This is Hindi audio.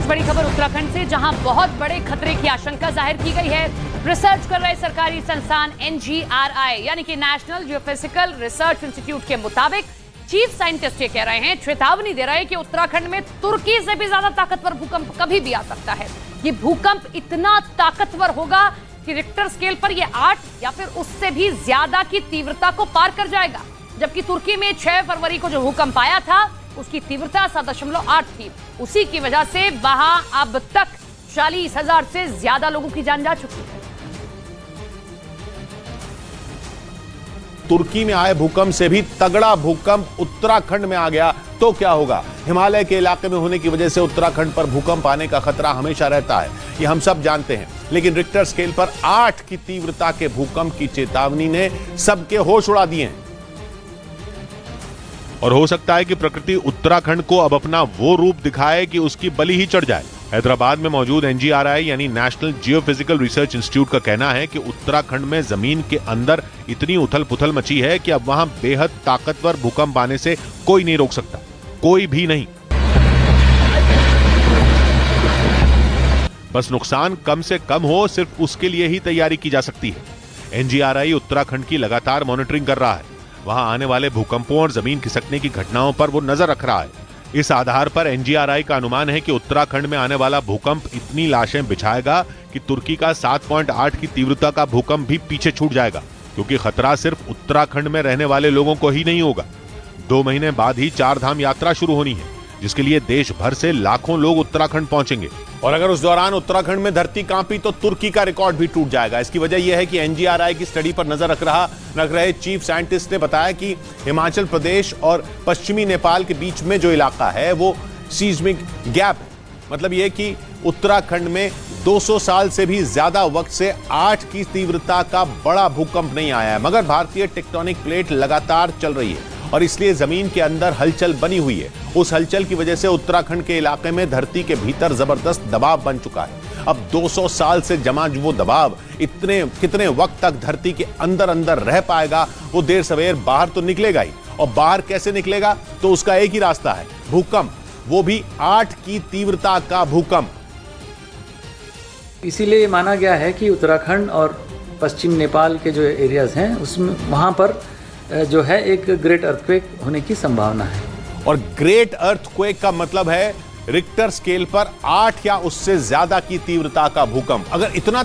बीच बड़ी खबर उत्तराखंड से, जहां बहुत बड़े खतरे की आशंका जाहिर की गई है। रिसर्च कर रहे सरकारी संस्थान NGRI यानी कि नेशनल जियोफिजिकल रिसर्च इंस्टीट्यूट के मुताबिक चीफ साइंटिस्ट ये कह रहे हैं, चेतावनी दे रहे हैं कि उत्तराखंड में तुर्की से भी ज्यादा ताकतवर भूकंप कभी भी आ सकता है। ये भूकंप इतना ताकतवर होगा कि रिक्टर स्केल पर ये 8 या फिर उससे भी ज्यादा की तीव्रता को पार कर जाएगा। जबकि तुर्की में 6 फरवरी को जो भूकंप आया था उसकी तीव्रता 7.8 थी। उसी की वजह से वहां अब तक 40,000 से ज्यादा लोगों की जान जा चुकी है। तुर्की में आए भूकंप से भी तगड़ा भूकंप उत्तराखंड में आ गया तो क्या होगा? हिमालय के इलाके में होने की वजह से उत्तराखंड पर भूकंप आने का खतरा हमेशा रहता है, ये हम सब जानते हैं। लेकिन रिक्टर स्केल पर 8 की तीव्रता के भूकंप की चेतावनी ने सबके होश उड़ा दिए हैं। और हो सकता है कि प्रकृति उत्तराखंड को अब अपना वो रूप दिखाए कि उसकी बलि ही चढ़ जाए। हैदराबाद में मौजूद NGRI यानी नेशनल जियोफिजिकल रिसर्च इंस्टीट्यूट का कहना है कि उत्तराखंड में जमीन के अंदर इतनी उथल पुथल मची है कि अब वहां बेहद ताकतवर भूकंप आने से कोई नहीं रोक सकता, कोई भी नहीं। बस नुकसान कम से कम हो, सिर्फ उसके लिए ही तैयारी की जा सकती है। NGRI उत्तराखंड की लगातार मॉनिटरिंग कर रहा है। वहां आने वाले भूकंपों और जमीन खिसकने की घटनाओं पर वो नजर रख रहा है। इस आधार पर NGRI का अनुमान है कि उत्तराखंड में आने वाला भूकंप इतनी लाशें बिछाएगा कि तुर्की का 7.8 की तीव्रता का भूकंप भी पीछे छूट जाएगा, क्योंकि खतरा सिर्फ उत्तराखंड में रहने वाले लोगों को ही नहीं होगा। 2 महीने बाद ही 4 धाम यात्रा शुरू होनी है, जिसके लिए देश भर से लाखों लोग उत्तराखंड पहुंचेंगे। और अगर उस दौरान उत्तराखंड में धरती कांपी तो तुर्की का रिकॉर्ड भी टूट जाएगा। इसकी वजह यह है कि NGRI की स्टडी पर नजर रख रहे चीफ साइंटिस्ट ने बताया कि हिमाचल प्रदेश और पश्चिमी नेपाल के बीच में जो इलाका है वो सीस्मिक गैप, मतलब यह कि उत्तराखंड में 200 साल से भी ज्यादा वक्त से 8 की तीव्रता का बड़ा भूकंप नहीं आया है। मगर भारतीय टेक्टोनिक प्लेट लगातार चल रही है और इसलिए जमीन के अंदर हलचल बनी हुई है। उस हलचल की वजह से उत्तराखंड के इलाके में धरती के भीतर जबरदस्त दबाव बन चुका है। अब 200 साल से जमा वो दबाव कितने वक्त तक धरती के अंदर अंदर रह पाएगा, वो देर सवेर बाहर तो निकलेगा ही। और बाहर कैसे निकलेगा? तो उसका एक ही रास्ता है, भूकंप, वो भी 8 की तीव्रता का भूकंप। इसीलिए माना गया है कि उत्तराखंड और पश्चिम नेपाल के जो एरियाज हैं उसमें वहां पर जो है एक ग्रेट अर्थक्वेक होने की संभावना है। और ग्रेट अर्थक्वेक का मतलब है रिक्टर स्केल पर 8 या उससे ज्यादा की तीव्रता का भूकंप। अगर इतना